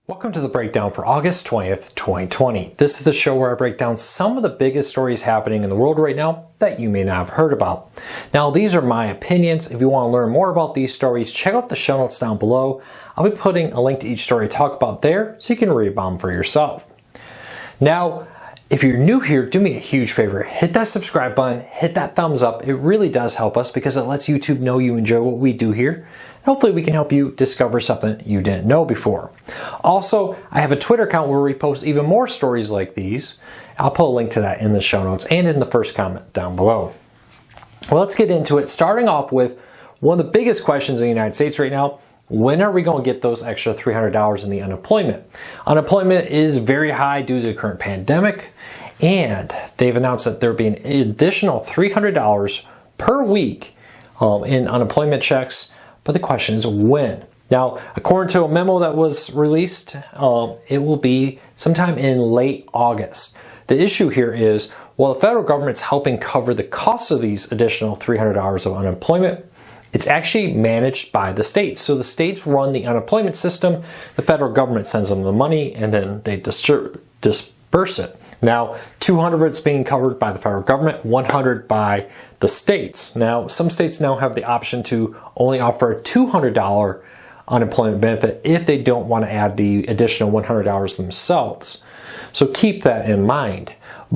Welcome to the breakdown for August 20th, 2020. This is the show where I break down some of the biggest stories happening in the world right now that you may not have heard about. Now, these are my opinions. If you want to learn more about these stories, check out the show notes down below. I'll be putting a link to each story I talk about there so you can read about them for yourself. Now, if you're new here, do me a huge favor. Hit that subscribe button, hit that thumbs up. It really does help us because it lets YouTube know you enjoy what we do here. Hopefully we can help you discover something you didn't know before. Also, I have a Twitter account where we post even more stories like these. I'll put a link to that in the show notes and in the first comment down below. Well, let's get into it. Starting off with one of the biggest questions in the United States right now. When are we going to get those extra $300 in the unemployment? Unemployment is very high due to the current pandemic, and they've announced that there will be an additional $300 per week in unemployment checks. But the question is when? Now, according to a memo that was released, it will be sometime in late August. The issue here is, while the federal government's helping cover the cost of these additional $300 of unemployment, it's actually managed by the states. So the states run the unemployment system, the federal government sends them the money, and then they disperse it. Now, 200 of it's being covered by the federal government, 100 by the states. Now, some states now have the option to only offer a $200 unemployment benefit if they don't want to add the additional $100 themselves. So keep that in mind.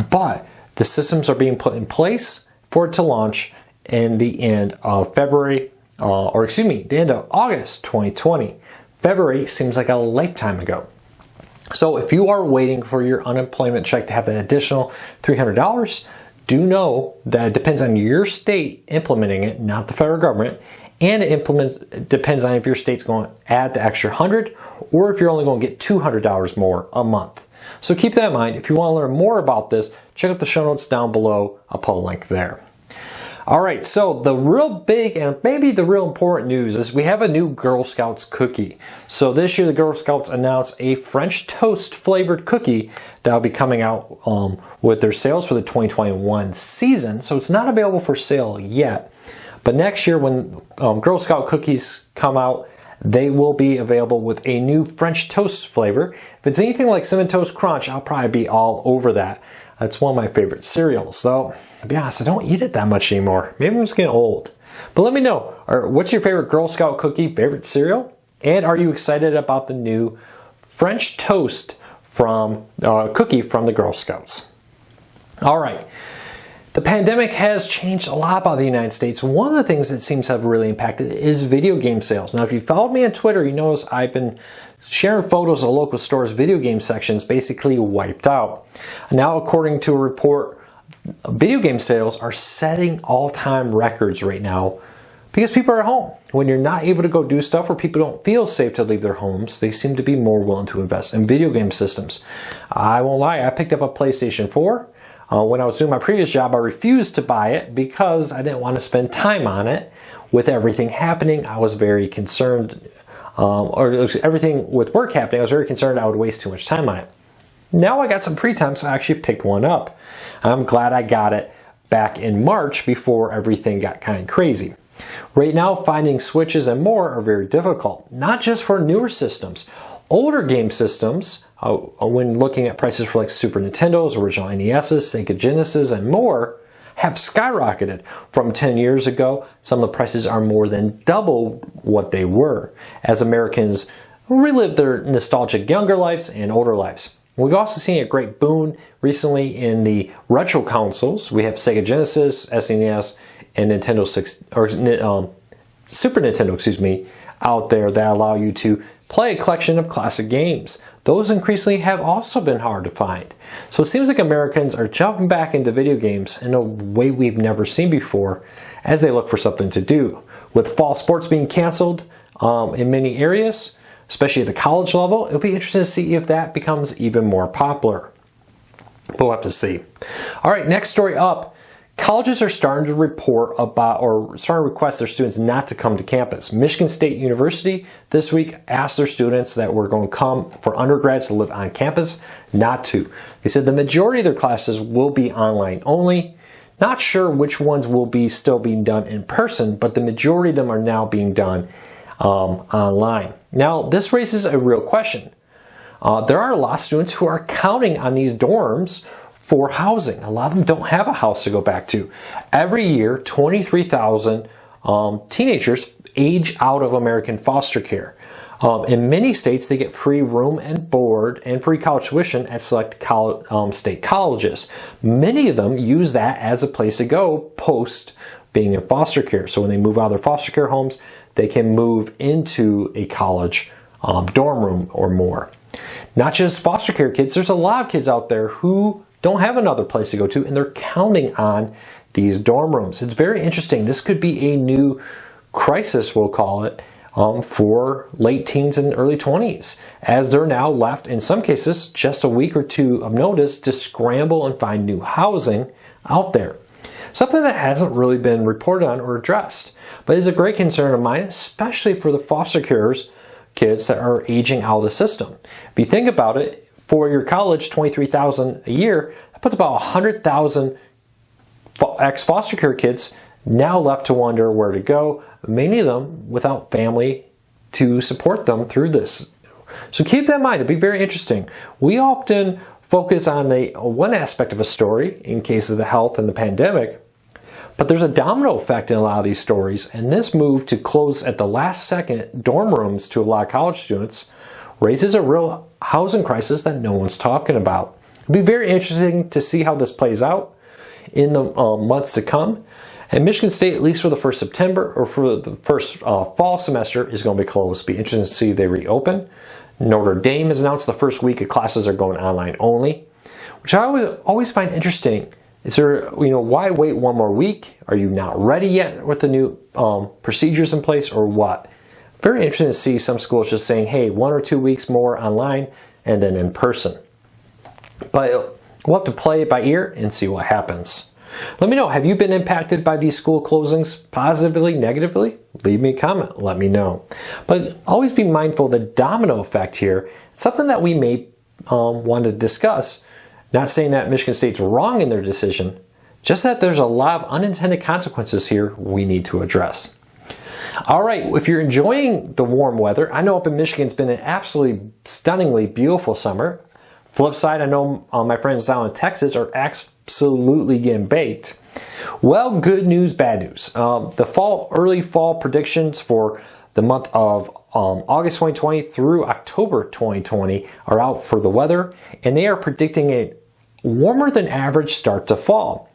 But the systems are being put in place for it to launch in the end of the end of August 2020. February seems like a lifetime ago. So if you are waiting for your unemployment check to have that additional $300, do know that it depends on your state implementing it, not the federal government, and it depends on if your state's going to add the extra 100 or if you're only going to get $200 more a month. So keep that in mind. If you want to learn more about this, check out the show notes down below. I'll put a link there. Alright, so the real big and maybe the real important news is we have a new Girl Scouts cookie. So this year the Girl Scouts announced a French toast flavored cookie that will be coming out with their sales for the 2021 season. So it's not available for sale yet. But next year when Girl Scout cookies come out, they will be available with a new French toast flavor. If it's anything like Cinnamon Toast Crunch, I'll probably be all over that. That's one of my favorite cereals. So, to be honest, I don't eat it that much anymore. Maybe I'm just getting old. But let me know, what's your favorite Girl Scout cookie, favorite cereal? And are you excited about the new French toast cookie from the Girl Scouts? All right. The pandemic has changed a lot about the United States. One of the things that seems to have really impacted is video game sales. Now, if you followed me on Twitter, you notice I've been sharing photos of local stores' video game sections basically wiped out. Now, according to a report, video game sales are setting all-time records right now because people are at home. When you're not able to go do stuff or people don't feel safe to leave their homes, they seem to be more willing to invest in video game systems. I won't lie, I picked up a PlayStation 4. When I was doing my previous job, I refused to buy it because I didn't want to spend time on it. With everything happening, I was very concerned, everything with work happening, I was very concerned I would waste too much time on it. Now I got some free time, so I actually picked one up. I'm glad I got it back in March before everything got kind of crazy. Right now, finding Switches and more are very difficult, not just for newer systems. Older game systems, when looking at prices for like Super Nintendos, original NESs, Sega Genesis, and more, have skyrocketed. From 10 years ago, some of the prices are more than double what they were, as Americans relive their nostalgic younger lives and older lives. We've also seen a great boom recently in the retro consoles. We have Sega Genesis, SNES, and Super Nintendo, out there that allow you to play a collection of classic games. Those increasingly have also been hard to find. So it seems like Americans are jumping back into video games in a way we've never seen before as they look for something to do. With fall sports being canceled in many areas, especially at the college level, it'll be interesting to see if that becomes even more popular. We'll have to see. All right, next story up. Colleges are starting to report about or starting to request their students not to come to campus. Michigan State University this week asked their students that were going to come for undergrads to live on campus not to. They said the majority of their classes will be online only. Not sure which ones will be still being done in person, but the majority of them are now being done online. Now, this raises a real question. there are a lot of students who are counting on these dorms for housing. A lot of them don't have a house to go back to. Every year, 23,000 teenagers age out of American foster care. In many states, they get free room and board and free college tuition at select state colleges. Many of them use that as a place to go post being in foster care. So when they move out of their foster care homes, they can move into a college dorm room or more. Not just foster care kids, there's a lot of kids out there who don't have another place to go to, and they're counting on these dorm rooms. It's very interesting. This could be a new crisis, we'll call it, for late teens and early 20s, as they're now left, in some cases, just a week or two of notice to scramble and find new housing out there. Something that hasn't really been reported on or addressed, but is a great concern of mine, especially for the foster carers kids that are aging out of the system. If you think about it, for your college, $23,000 a year, that puts about 100,000 ex-foster care kids now left to wonder where to go, many of them without family to support them through this. So keep that in mind. It'd be very interesting. We often focus on one aspect of a story in case of the health and the pandemic, but there's a domino effect in a lot of these stories, and this move to close at the last second dorm rooms to a lot of college students raises a real housing crisis that no one's talking about. It'll be very interesting to see how this plays out in the months to come. And Michigan State, at least for the first September or for the first fall semester, is going to be closed. It'll be interesting to see if they reopen. Notre Dame has announced the first week of classes are going online only, which I always find interesting. Is there, why wait one more week? Are you not ready yet with the new procedures in place, or what? Very interesting to see some schools just saying, hey, 1 or 2 weeks more online and then in person. But we'll have to play it by ear and see what happens. Let me know, have you been impacted by these school closings positively, negatively? Leave me a comment, let me know. But always be mindful of the domino effect here. It's something that we may want to discuss. Not saying that Michigan State's wrong in their decision, just that there's a lot of unintended consequences here we need to address. All right, if you're enjoying the warm weather, I know up in Michigan it's been an absolutely stunningly beautiful summer. Flip side, I know my friends down in Texas are absolutely getting baked. Well, good news, bad news. The early fall predictions for the month of August 2020 through October 2020 are out for the weather, and they are predicting a warmer than average start to fall.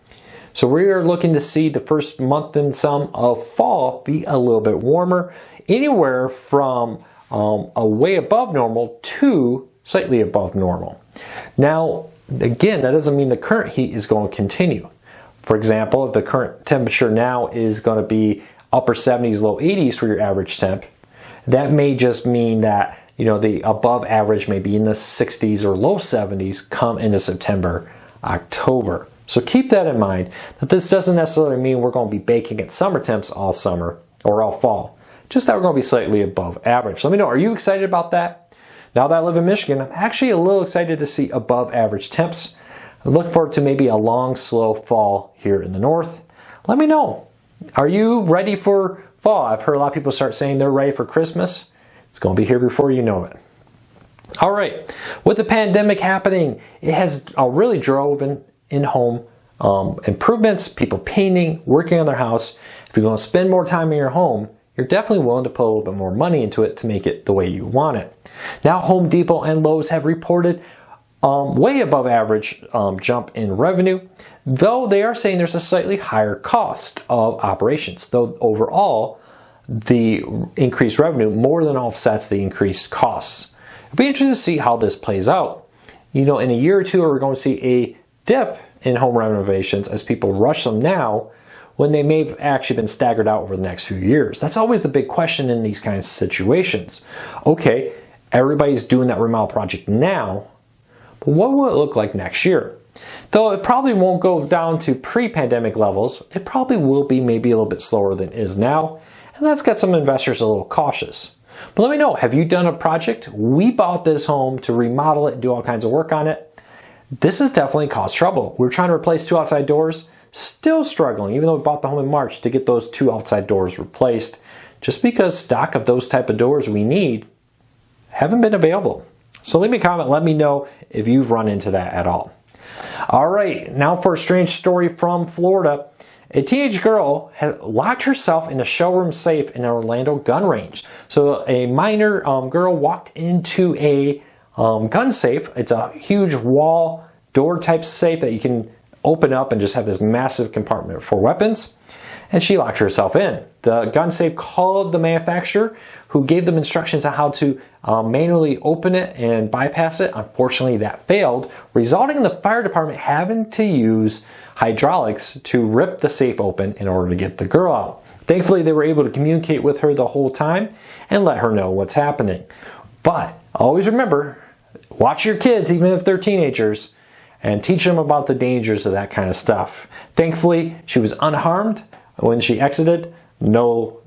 So we are looking to see the first month and some of fall be a little bit warmer, anywhere from a way above normal to slightly above normal. Now, again, that doesn't mean the current heat is going to continue. For example, if the current temperature now is going to be upper 70s, low 80s for your average temp, that may just mean that the above average may be in the 60s or low 70s come into September, October. So keep that in mind, that this doesn't necessarily mean we're going to be baking at summer temps all summer or all fall. Just that we're going to be slightly above average. Let me know, are you excited about that? Now that I live in Michigan, I'm actually a little excited to see above average temps. I look forward to maybe a long, slow fall here in the north. Let me know. Are you ready for fall? I've heard a lot of people start saying they're ready for Christmas. It's going to be here before you know it. All right, with the pandemic happening, it has really driven in-home improvements, people painting, working on their house. If you're going to spend more time in your home, you're definitely willing to put a little bit more money into it to make it the way you want it. Now, Home Depot and Lowe's have reported way above average jump in revenue, though they are saying there's a slightly higher cost of operations, though overall the increased revenue more than offsets the increased costs. It'll be interesting to see how this plays out. In a year or two, we're going to see a dip in home renovations as people rush them now when they may have actually been staggered out over the next few years. That's always the big question in these kinds of situations. Okay, everybody's doing that remodel project now, but what will it look like next year? Though it probably won't go down to pre-pandemic levels, it probably will be maybe a little bit slower than it is now, and that's got some investors a little cautious. But let me know, have you done a project? We bought this home to remodel it and do all kinds of work on it. This has definitely caused trouble. We're trying to replace 2 outside doors, still struggling, even though we bought the home in March, to get those 2 outside doors replaced, just because stock of those type of doors we need haven't been available. So leave me a comment, let me know if you've run into that at all. All right, now for a strange story from Florida. A teenage girl had locked herself in a showroom safe in an Orlando gun range. So a minor girl walked into a gun safe. It's a huge wall door type safe that you can open up and just have this massive compartment for weapons. And she locked herself in. The gun safe called the manufacturer, who gave them instructions on how to manually open it and bypass it. Unfortunately, that failed, resulting in the fire department having to use hydraulics to rip the safe open in order to get the girl out. Thankfully, they were able to communicate with her the whole time and let her know what's happening. But always remember, watch your kids, even if they're teenagers, and teach them about the dangers of that kind of stuff. Thankfully, she was unharmed when she exited. No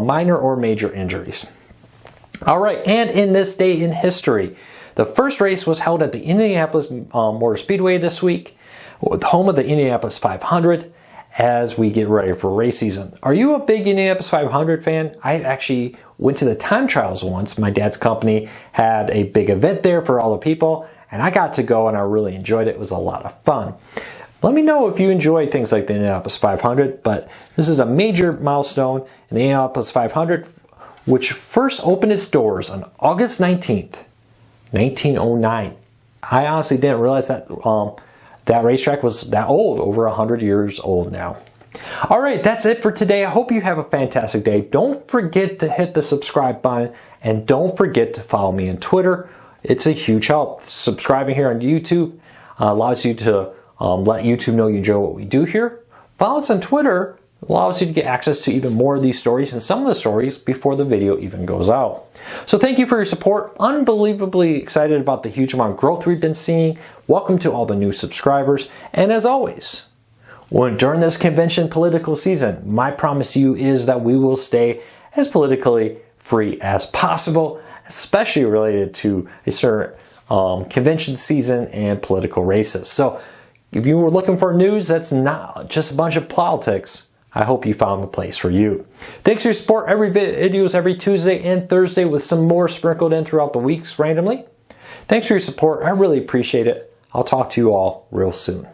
minor or major injuries. All right, and in this day in history, the first race was held at the Indianapolis Motor Speedway this week, home of the Indianapolis 500, as we get ready for race season. Are you a big Indianapolis 500 fan? I actually went to the time trials once. My dad's company had a big event there for all the people, and I got to go and I really enjoyed it. It was a lot of fun. Let me know if you enjoy things like the Indianapolis 500, but this is a major milestone in the Indianapolis 500, which first opened its doors on August 19th, 1909. I honestly didn't realize that that racetrack was that old, over 100 years old now. All right, that's it for today. I hope you have a fantastic day. Don't forget to hit the subscribe button, and don't forget to follow me on Twitter. It's a huge help. Subscribing here on YouTube allows you to let YouTube know you enjoy what we do here. Follow us on Twitter allows you to get access to even more of these stories and some of the stories before the video even goes out. So thank you for your support. Unbelievably excited about the huge amount of growth we've been seeing. Welcome to all the new subscribers. And as always, during this convention political season, my promise to you is that we will stay as politically free as possible, especially related to a certain convention season and political races. So if you were looking for news that's not just a bunch of politics, I hope you found the place for you. Thanks for your support. Every video is every Tuesday and Thursday, with some more sprinkled in throughout the weeks randomly. Thanks for your support. I really appreciate it. I'll talk to you all real soon.